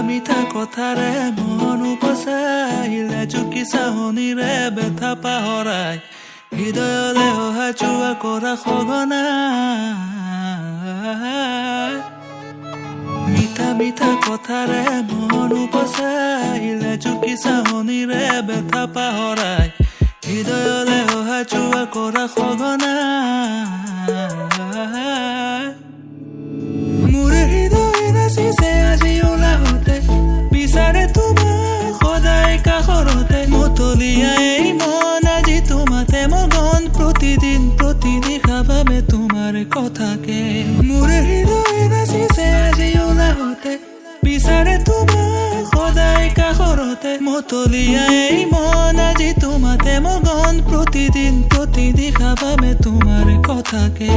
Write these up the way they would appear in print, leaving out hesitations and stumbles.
মিঠা কথাৰে মন উপচাইলে চুকি চাহনিৰে ব্যথা পাহৰাই হৃদয়লে অহা যোৱা কৰা সঘনাই মিঠা মিঠা কথাৰে মন উপচাইলে চুকি চাহনিৰে ব্যথা পাহৰাই হৃদয়লে অহা যোৱা কৰা সঘনাই মোৰ হৃদয় নাচিছে আজি ওলাহতে বিচাৰে তোমাক সদায় কাষৰতে মতলীয়াই মন আজি তোমাতে মগন প্ৰতিদিন প্ৰতিনিশা ভাবে তোমাৰ কথাকে মোৰ হৃদয় নাচিছে আজি ওলাহতে বিচাৰে তোমাক সদায় কাষৰতে মতলীয়াই মন আজি তোমাতে মগন প্ৰতিদিন প্ৰতিনিশা ভাবে তোমাৰ কথাকে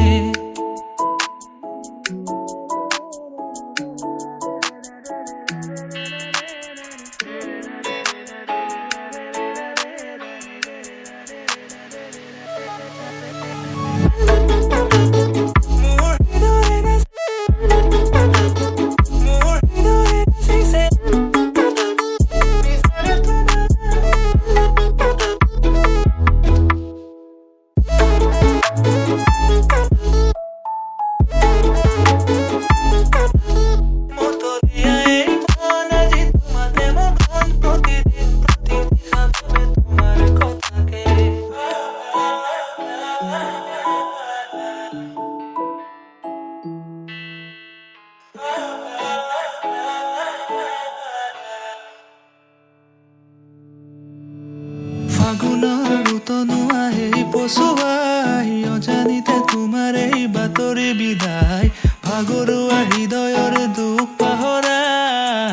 ফাগুনৰ উতনোৱা এই পচুৱাই অজানিতে তোমাৰ এই বাতৰি বিদায় ভাগৰুৱা হৃদয়ৰ দুখ পাহৰাই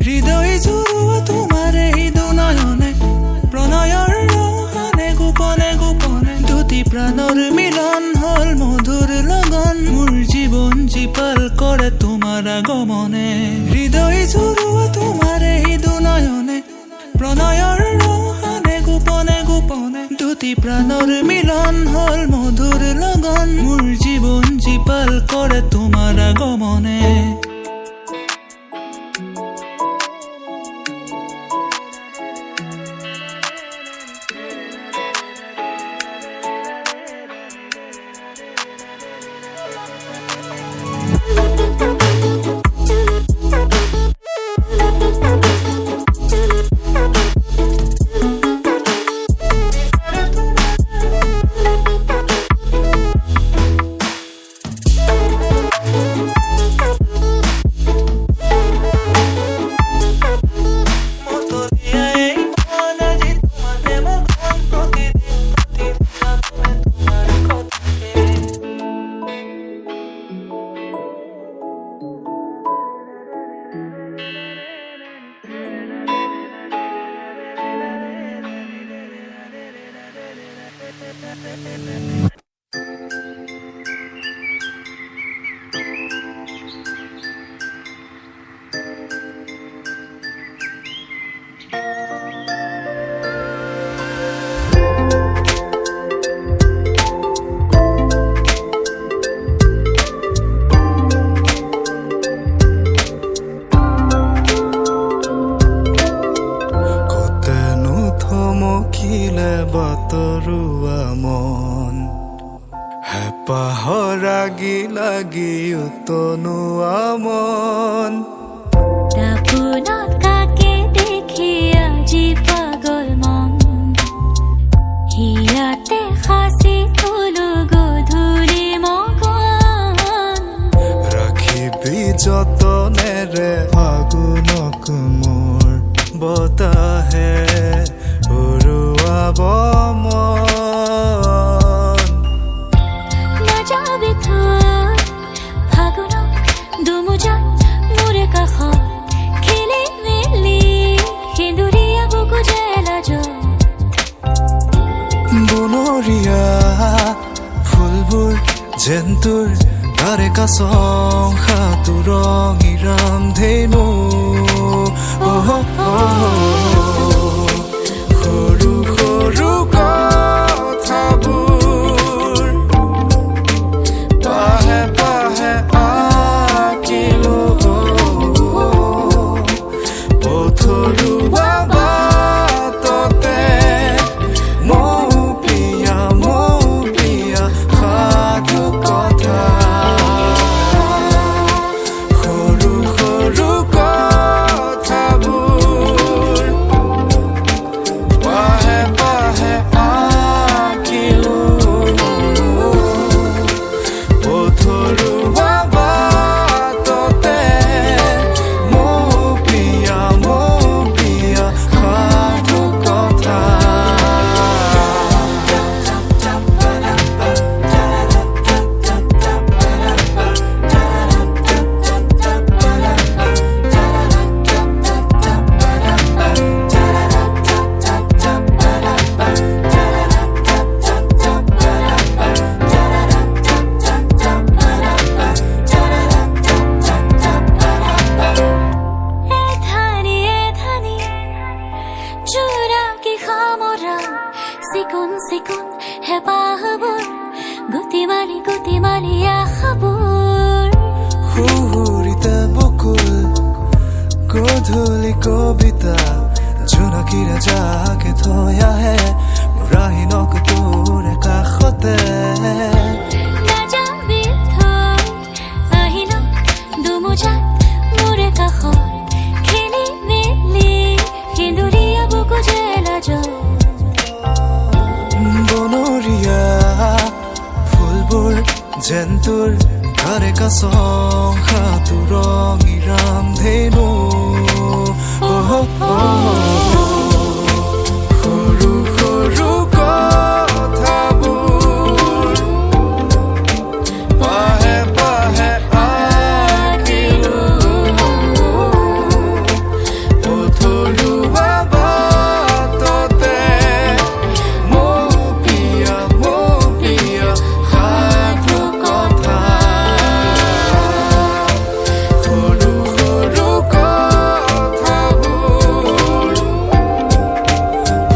হৃদয় জুৰুৱা তোমাৰ এই দুনয়নে প্ৰণয়ৰ ৰহনে গোপনে গোপনে দুটি প্ৰাণৰ মিলন হল মধুৰ লগন মোৰ জীৱন জীপাল কৰে তোমাৰ আগমনে হৃদয় জুৰুৱা তোমাৰ এই দুনয়নে প্ৰণয়ৰ ৰহনে গোপনে গোপনে দুটি প্ৰাণৰ মিলন হল মধুৰ লগন মোৰ জীৱন জীপাল কৰে তোমাৰ আগমনে বাতৰুৱা মন হেঁপাহৰ লাগি লাগি উতনোৱা মন দাপোনত কাকে দেখি আজি পাগল মন হিয়াতে সাঁচি থলো গধূলি মগন ৰাখিবি যতনেৰে ফাগুনক মোৰ বতাহে উৰুৱাব মন নাযাবি থৈ ফাগুনত দুমুজাত মোৰে কাষত খেলি মেলি সেন্দুৰীয়া বুকু জেলাজ বনৰীয়া ফুলবোৰ যেন তোৰ তাৰে কাছং সাঁতোৰ ৰঙিৰাম ধেনু সৰু সৰু কথাবোৰ পাহে পাহে কবিতা জোনাকীৰে যাকে থৈ আহে মোৰ আহিনক তোৰে কাষতে নাযাবি থৈ আহিন দুমুজাত মোৰে কাষত খেলি মেলি সেন্দুৰীয়া বুকু যে লাজত বনৰীয়া ফুলবোৰ যেন তোৰ ঘৰে কাছংখা তোৰ ৰঙিৰাম ধেনু সৰু সৰু কথাবোৰ পাহে পাহে আঁকিলো পথৰুৱা বাটতে মোৰ প্ৰিয় সাধু কথা সৰু সৰু কথাবোৰ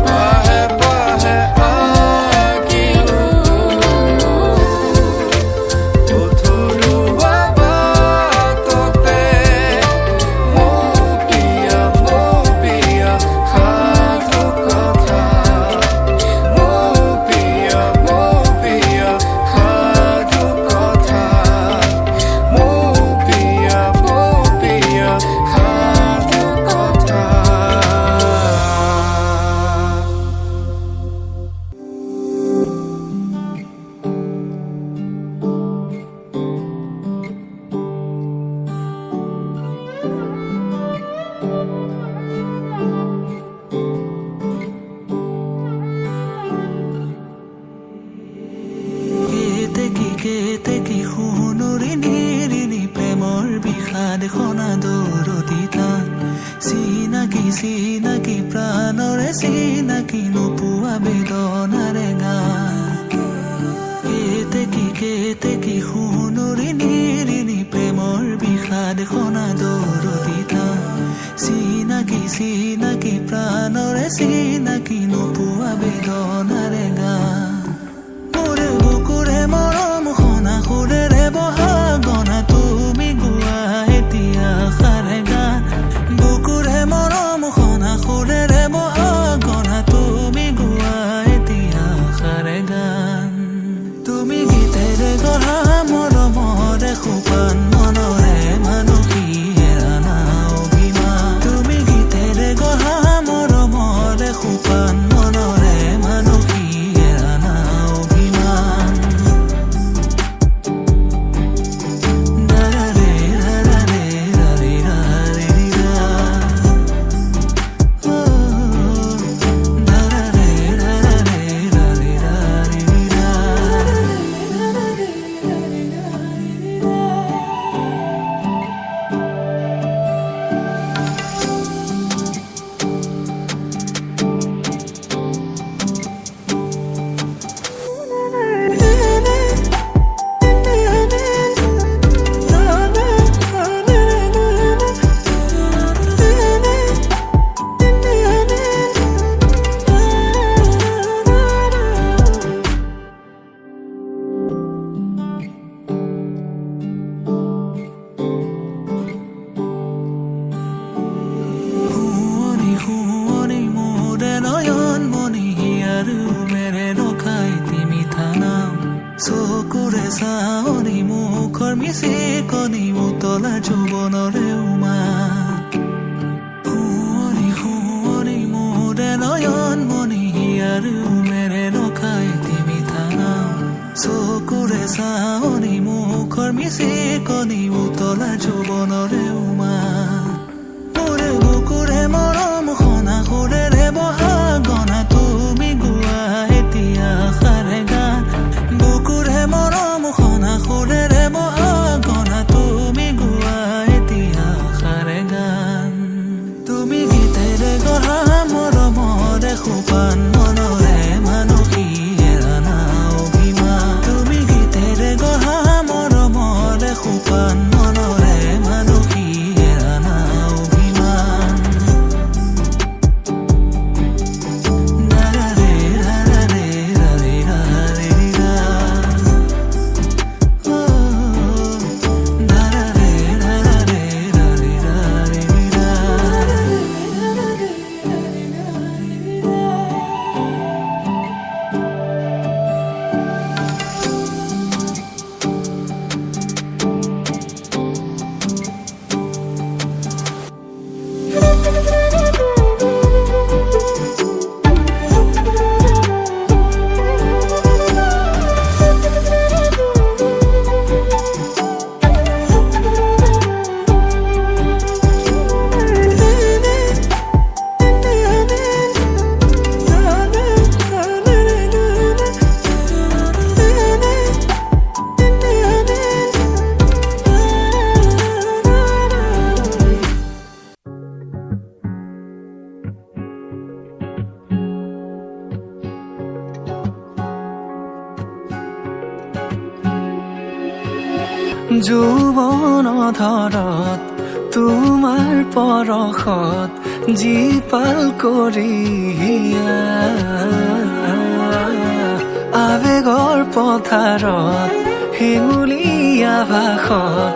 পাহে পাহে আঁকিলো পথৰুৱা বাটতে মোৰ প্ৰিয় সাধু কথা মোৰ প্ৰিয় সাধু কথা মোৰ প্ৰিয় সাধু কথা কেতে কি সোণৰি নিৰিণি প্ৰেমৰ বিষাদ সনাদৰতি তাত চিনাকি প্ৰাণৰে চিনাকি নোপোৱা বেদনাৰে গান কেতে কি সোণৰি নিৰিণি প্ৰেমৰ বিষাদ সনাদৰতি তাত চিনাকি প্ৰাণৰে চিনাকি নোপোৱা বেদনাৰে গান মোৰে বুকুৰে মৰম শুনা সুৰেৰে বহাগনা তুমি গোৱা এতিয়া সাৰে গান বুকুৰে মৰম শুনা সুৰেৰে বহাগনা তুমি গোৱা এতিয়া সাৰে গান তুমি গীতেৰে গঢ়া মৰমৰে সোপান মনৰে মানসী হেৰানা অভিমান তুমি গীতেৰে গঢ়া মৰমৰে সোপান মনৰে মানসী হেৰানা অভিমান দাৰে দাৰে দাৰে দাৰে দিৰা দাৰে দাৰে দাৰে দাৰে দিৰা শুৱনি মোৰে নয়ন মণি আৰু মেৰে ৰখাই তিমি থানাম চকুৰে চাৱনি মুখৰ মিচিকনি উতলা যৌৱনৰে উমা শুৱনি মোৰে নয়ন মণি আৰু মেৰে ৰখাই তিমি থানাম চকুৰে চাৱনি মুখৰ মিচিকনি উতলা যৌৱনৰে উমা মোৰে বুকুৰে মৰম শুনা সুৰেৰে বহাগনা তুমি গোৱা এতিয়া সাৰে গান বুকুৰে মৰম শুনা সুৰেৰে বহাগনা তুমি গোৱা এতিয়া সাৰে গান তুমি গীতেৰে গঢ়া মৰমৰে সোপান মনৰে মানসী হেৰানা অভিমান তুমি গীতেৰে গঢ়া মৰমৰে সোপান মনৰে মানসী যৌৱন ধৰত তোমাৰ পৰশত জীপাল কৰি আবেগৰ পথাৰত হেঙুলীয়া ভাষত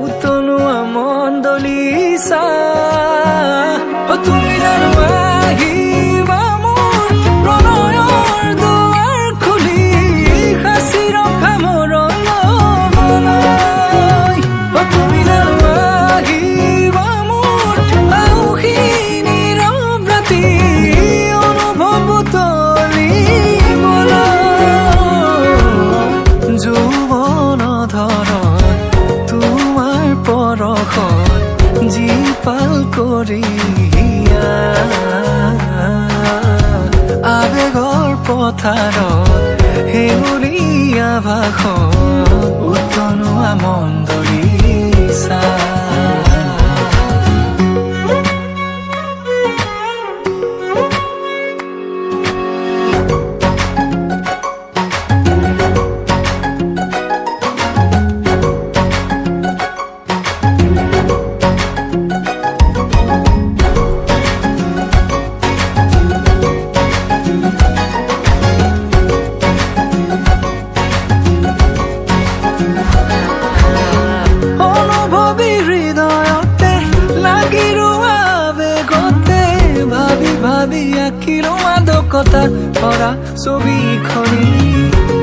উতলোৱা মন্দলিচা তুমি জানো আহিবা মোৰ প্ৰণয়ৰ দুৱাৰ খুলি সাঁচি ৰখা মৰণলৈ তুমি জানো আহিবা মোৰ আউসী নীৰৱ ৰাতি অনুভৱ উতলিবলৈ যৌৱন ধৰত তোমাৰ পৰশত জীপাল কৰি আবেগৰ পথাৰত হেঙুলীয়া ভাষত উতলোৱা মন্দলিচা কথা ভৰা ছবিখনি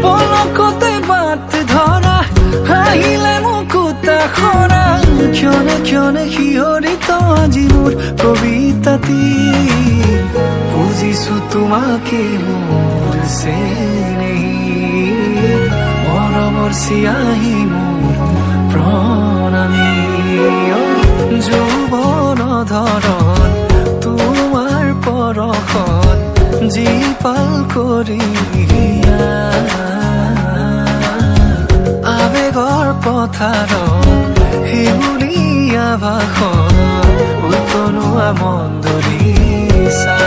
পলকতে বাট ধৰা হাঁহিলে মুকুতা খৰা ক্ষণে ক্ষণে শিহৰিত আজি মোৰ কবিতাটি বুজিছো তোমাকে মোৰ চেনেহী মৰমৰ চিয়াহী মোৰ প্ৰণামী যৌৱন ধৰণ তোমাৰ পৰশত জীপাল কৰি আবেগৰ পথাৰত হেঙুলীয়া ভাষত উতলোৱা মন্দলিচা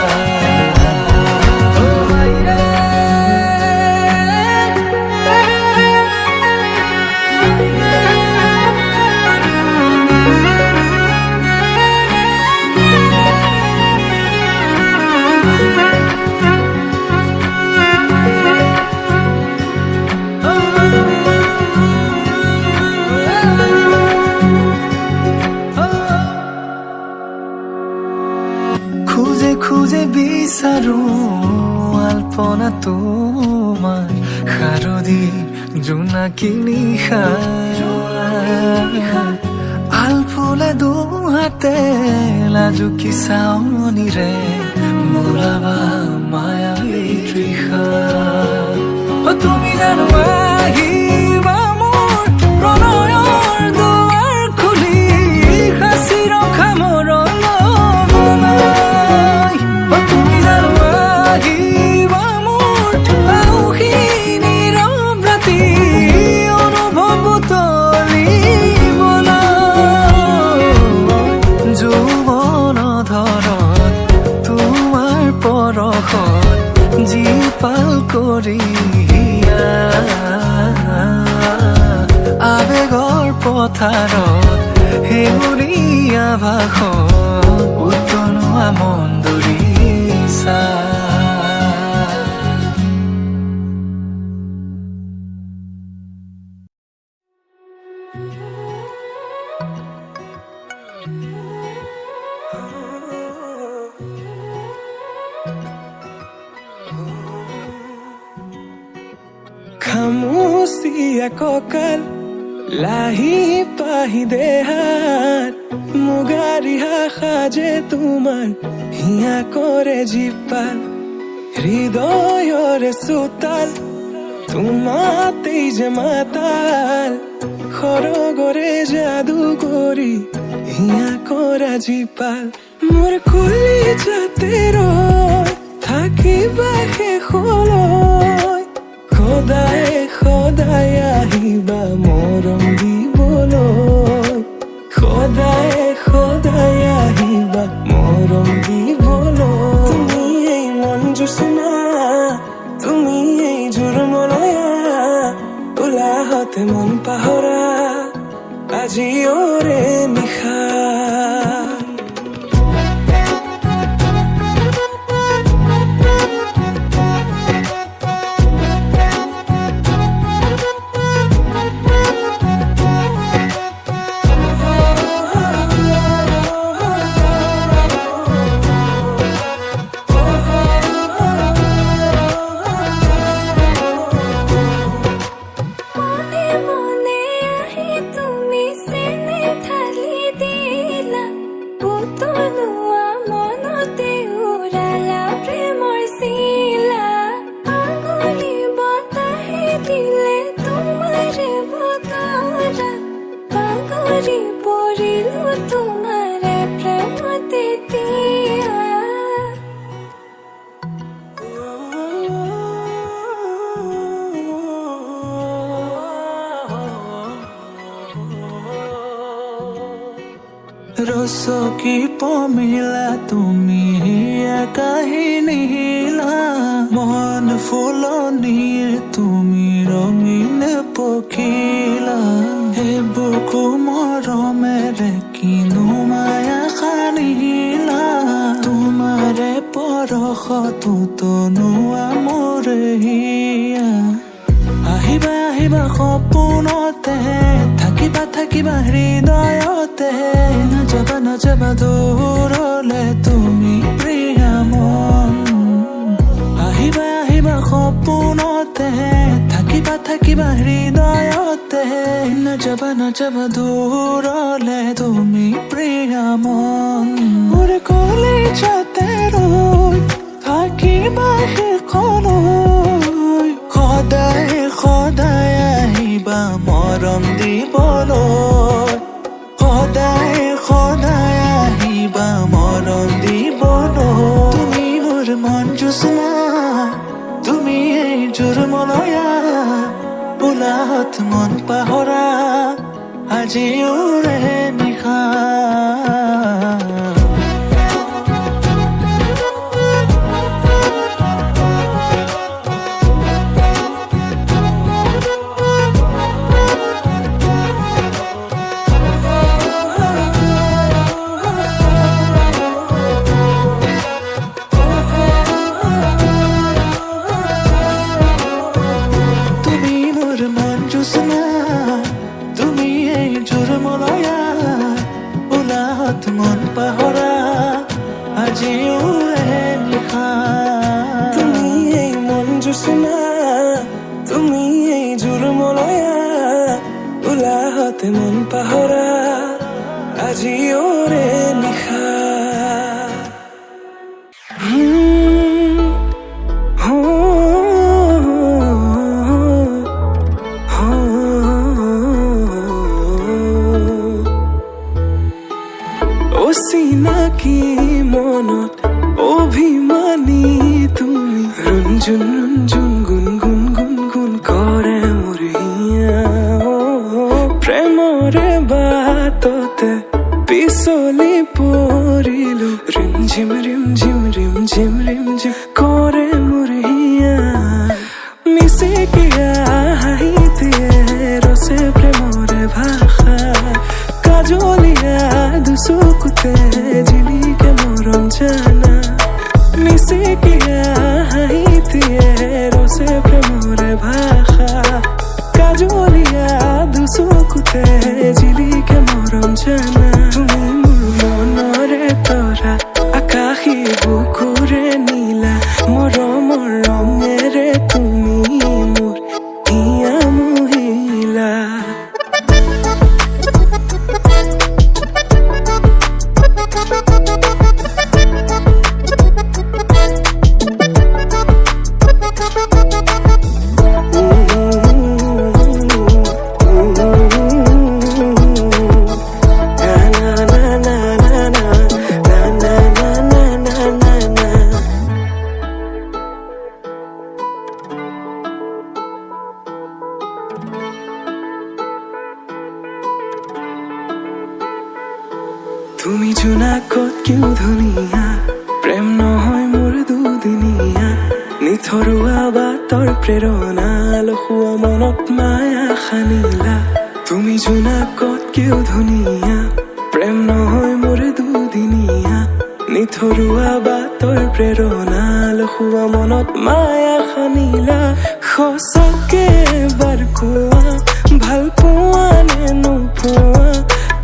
খুঁজে খুঁজে বিচাৰো আলপনা তোমাৰ শাৰদী জোনাকী নিশা আলফুলে দুহাতে লাজুকী চাৱনিৰে বোলাবা মায়াবী তৃষা তুমি জানো আহিবা মোৰ প্ৰণয়ৰ দুৱাৰ খুলি সাঁচি ৰখা মৰণলৈ তুমি জানো আহিবা মোৰ আউসী নীৰৱ ৰাতি অনুভৱ উতলিবলৈ যৌৱন ধৰত তোমাৰ পৰশত জীপাল কৰি আবেগৰ পথাৰত হেঙুলীয়া ভাষত উতলোৱা মন্দলিচা খামুচিয়া কঁকাল লাহি পাহি দেহাত মুগাৰিহা সাজে তোমাৰ হিয়া কৰে জীপাল হৃদয়ৰে চোতাল তোমাতেই যে মাতাল সৰগৰে যাদু কৰি হিয়া কৰা জীপাল মোৰ খুলি যাতে থাকিবা শেষলৈ সদায় সদায় আহিবা মৰম দিবলৈ সদায় সদায় আহিবা মৰম দিবলৈ তুমি এই মন জোচনা তুমি এই জোৰমলয়া উলাহতে মন পাহৰা নিশা মনে মনে আহি তুমি চেনে ঢালি দিলা পুতলুৱা মনতে উৰালা প্ৰেমৰ চিলা আঙুলি বতাহে দিলে তোমাৰে বতৰা পাগৰি পৰিলো তোমাৰে প্ৰেমতে দিয়া ৰচকি পমিলা তুমি কাহিনী হিলা মন ফুলনিৰ তুমি ৰঙীন পখিলা হে বুকু মৰমেৰে কিনো মায়া খানিলা তোমাৰে পৰশতো তনুৱা মোৰ হিয়া আহিবা আহিবা সপোনতে থাকিবা থাকিবা হৃদয়তে নাযাবা দূৰলে তুমি প্ৰিয়া মন আহিবা আহিবা সপোনতে থাকিবা থাকিবা হৃদয়তে নাযাবা দূৰলে তুমি প্ৰিয়া মন মোৰ কলিজাতে ৰৈ থাকিবা শেষলৈ সদায় সদায় আহিবা মৰম দিবলৈ সদায় সদায় আহিবা মৰম দিবলৈ তুমি মোৰ মন জোছনা তুমি এই জোৰমলয়া বোলাত মন পাহৰা আজিও ৰে নিশা তুমি এই জোৰমলয়া উলাহত মন পাহৰা আজিও ৰে নিশা তুমি এই মন জোছনা তুমি এই জোৰমলয়া উলাহত মন পাহৰা আজিও ৰে নিশা অচিনাকি মনত অভিমানী তুমি ৰঞ্জুন ৰঞ্জুন গুণগুণ গুণগুণ কৰে মোৰ হিয়া প্ৰেমৰে বাটতে পিছলি পৰিলো ৰিম ঝিম ৰিম ঝিম ৰিম ঝিম ৰিম ঝিম কৰে মোৰ হিয়া মিচিকিয়া হাঁহি দিয়ে ৰচে প্ৰেমৰে ভাষা কাজলিয়া দুচকুতে জিলিকে মৰম জানা মিচিকিয়া হাঁহি দিয়ে ৰচে প্ৰেমৰে ভাষা কাজলিয়া দুচকুতে জিলিকে মৰম জানা তুমি মোৰ মনৰে তৰা আকাশী বুকুৰে নীলা মৰমৰ ৰঙেৰে তুমি মোৰ হিয়া মহিলা তুমি জোনাকত কিয় ধুনীয়া প্ৰেম নহয় মোৰ দুদিনীয়া নিথৰুৱা বাটৰ প্ৰেৰণা লখুৱা মনত মায়া খানিলা তুমি জোনাকত মোতকেও ধুনীয়া প্ৰেম নহয় মোৰ দুদিনীয়া নিথৰুৱা বাটৰ প্ৰেৰণা লখুৱা মনত মায়া সানিলা সঁচাকে এবাৰ কোৱা ভাল পোৱা নে নোপোৱা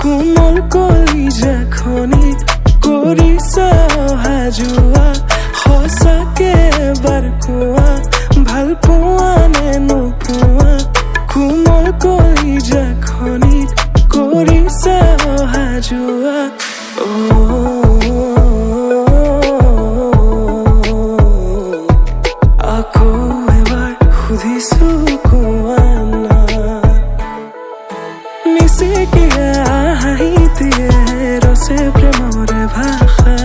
কোমল কলিজাখনিত কৰিছা অহা যোৱা সঁচাকে এবাৰ কোৱা ভাল পোৱা নে নোপোৱা কোমল কলিজাখনিত কৰিছা অহা যোৱা আকৌ এবাৰ সুধিছো কোৱা না মিচিকিয়া হাঁহিতিয়ে ৰচে প্ৰেমৰে ভাষা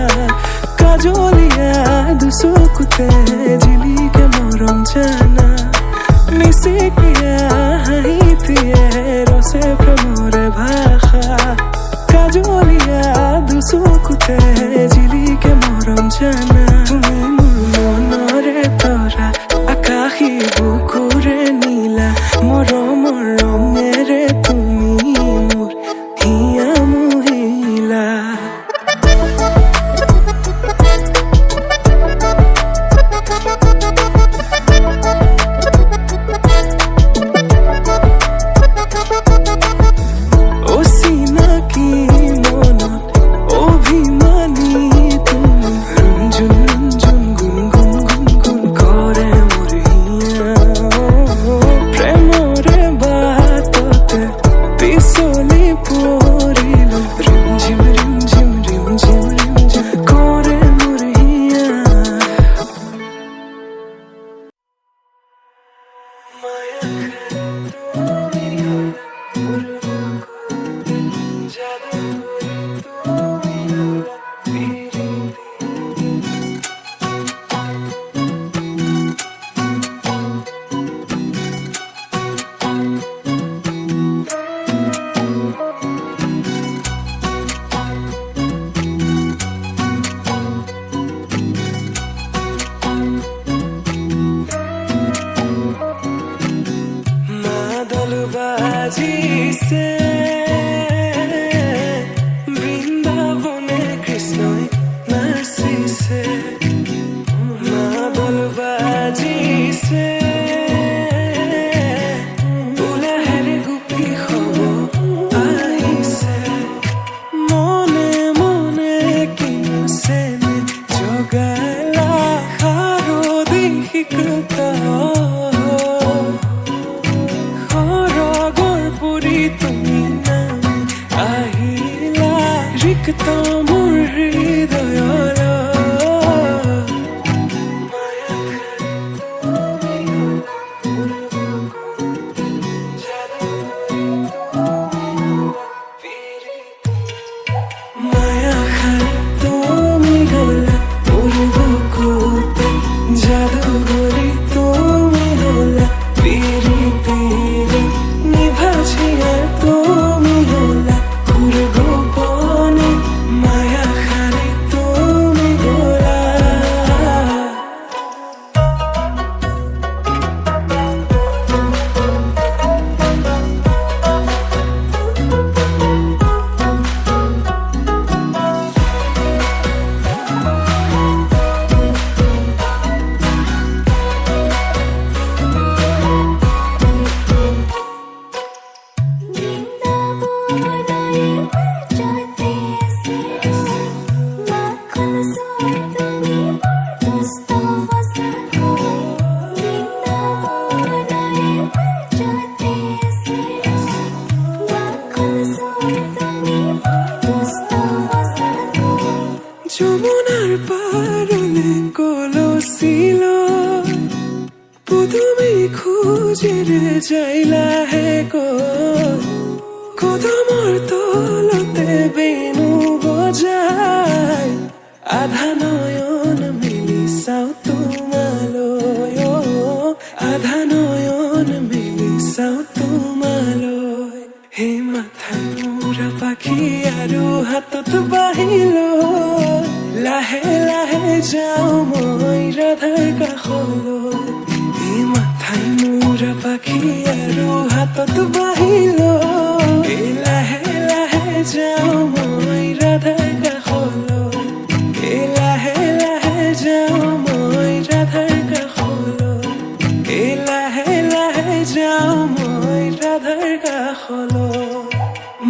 কাজলীয়া দুচকুতে জিলিকে মৰম জানা মিচিকিয়া হাঁহিতিয়ে ৰচে প্ৰেমৰে ভাষা কাজলীয়া দুচকুতে জিলিকে মৰম জানা তুমি মোৰ মনৰে তৰা আকাশী বুকুৰে নীলা মৰমৰ ৰঙেৰে তুমি মোৰ হিয়া মহিলা অচিনাকি মনত অভিমানী তুমি ৰুঞ্জুন ৰুঞ্জুন গুণ গুণ গুণ গুণ কৰে মোৰ হিয়া প্ৰেমৰে বাটতে পিছলি পৰিলো ৰিমঝিম ৰিমঝিম ৰিমঝিম ৰিমঝিম কৰে মোৰ হিয়া মায়া মাদল বাজিছে বৃন্দাবনে কৃষ্ণই নাচিছে মাদল বাজিছে উলাহেৰে গোপী হব আহিছে মনে মনে কিনুছে জগালা শাৰদী শিকতা সৰগৰ পুৰি তুমি নামি আহিলা ৰিক্ত মোৰ হৃদয়ৰ মায়া খাই তুমি গলা মোৰ বুকুতে যাদু কৰি তুমি হলা পিৰিতিৰে নিভাজিয়া তুমি হলা সুৰ গোপনে মায়া খাই তুমি গলা বৃন্দাবনৰে মাজতে আছে মাখন চোৰ তুমি বৰ দুষ্ট সঁচাকৈ বৃন্দাবনৰে মাজতে আছে মাখন চোৰ তুমি বৰ দুষ্ট সঁচাকৈ যমুনাৰ পাৰলে কলচিল পুদুমি খোজেৰে যাইলাহে কদমৰ তলতে বেনু বজাই আধা নয়ন মেলি চাও তোমালৈ আধা নয়ন মেলি চাও তোমালৈ হে মাথাই পুৰা পাখি আৰু হাতত বাহিল লাহে লাহে যাওঁ মই ৰাধাৰ কাষলৈ এই মাথাই মোৰ পাখি আৰু হাতত বাহিল লাহে যাওঁ মই ৰাধাৰ কাষলৈ এই লাহে লাহে যাওঁ মই ৰাধাৰ কাষলৈ এই লাহে লাহে যাওঁ মই ৰাধাৰ কাষলৈ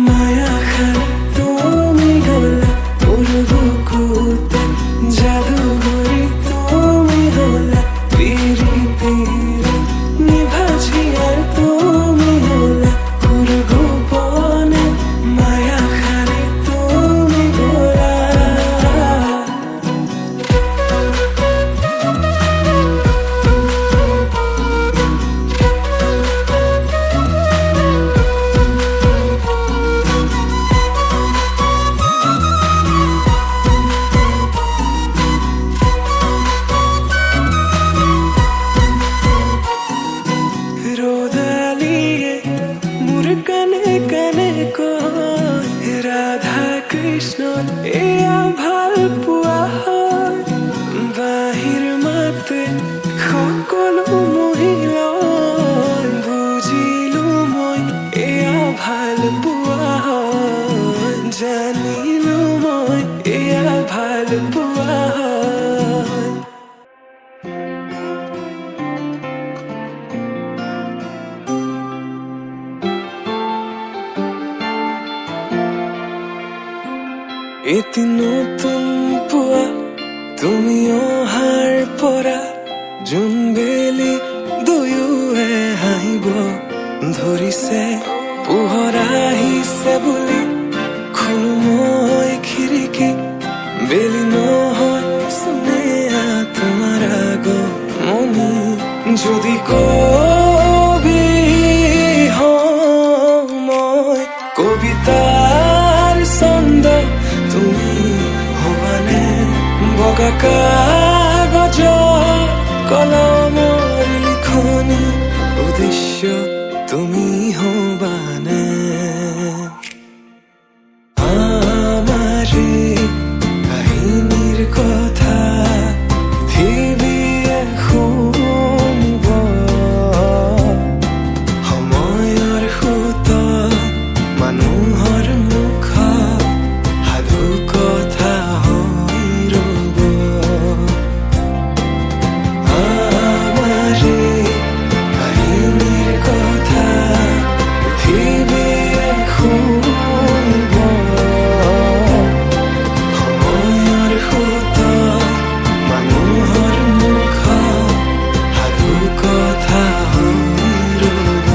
মায়া খান তুমি গলা মোৰ বুকুতে যাদু কৰি তুমি গলা পিৰিতিৰ নিভাজিয়াৰ তুমি গলা মোৰ গোপনে মায়া খানে তুমি গলা ৰোদালিয়ে মোৰ কানে কানে কয় ৰাধা কৃষ্ণ এয়া ভাল পোৱা হয় বাহিৰ মাতে সকলো মহিলাই বুজিলো মই এয়া ভাল পোৱা হয় জানিলো মই এয়া ভাল পোৱা হয় এটি নতুন পুৱা তুমি অহাৰ পৰা জোন বেলি দুয়োৱে হাঁহিব ধৰিছে পোহৰ আহিছে বুলি খোলো মই খিৰিকী বেলি নহয় চুনেয়া তোমাৰ আগমনি যদি কবি হওঁ মই কবিতাৰ ছন্দ তুমি হবানে বগা কাগজৰ কলমৰ লিখনি উদ্দেশ্য তুমি হবানে আমাৰে কাহিনীৰ কথা পৃথিৱীয়ে শুনিব সময়ৰ সোঁতত মানুহৰ মুখত সাধু কথা হৈ ৰ'ব আমাৰে কাহিনীৰ কথা পৃথিৱীয়ে শুনিব সময়ৰ সোঁতত মানুহৰ মুখত সাধু কথা হৈ ৰ'ব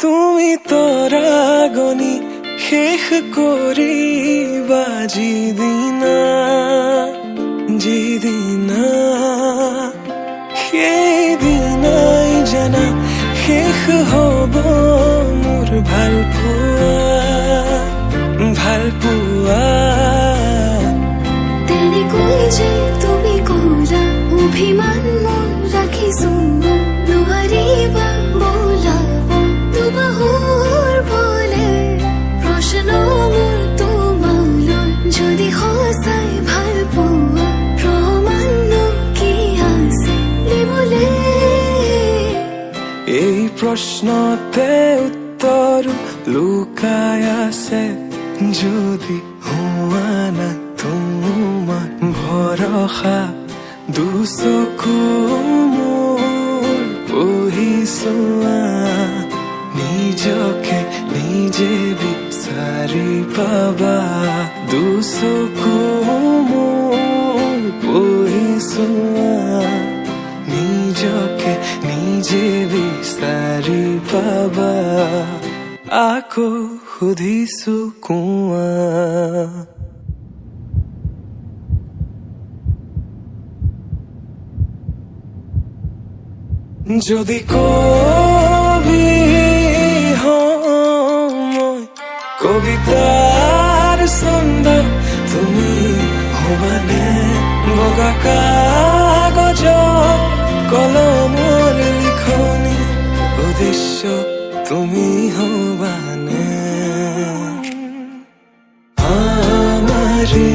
তুমি তৰাগনি শেষ কৰিবা যিদিনা সেইদিনাই জানা শেষ হ'ব মোৰ ভাল পোৱা তেনেকৈ যে তুমি কৰা অভিমান মোৰ ৰাখিছো নোৱাৰিবা বোলাব দুবাহুৰ বলে প্ৰশ্ন মোৰ তোমালৈ যদি সঁচাই ভাল পোৱা প্ৰমাণনো কি আছে দিবলে এই প্ৰশ্নতে উত্তৰ লুকাই আছে যদি হোৱা না তোমাৰ ভৰসা দুচকু মোৰ পঢ়িছোৱা নিজকে নিজে বিচাৰি পাবা দুচকু মোৰ পঢ়িছোৱা নিজকে নিজে বিচাৰি পাবা আকৌ সুধিছো কোৱা যদি কবি হওঁ মই কবিতাৰ ছন্দ তুমি হবানে বগা কাগজৰ কলমৰ লিখনি উদ্দেশ্য তুমি হবানে আমাৰে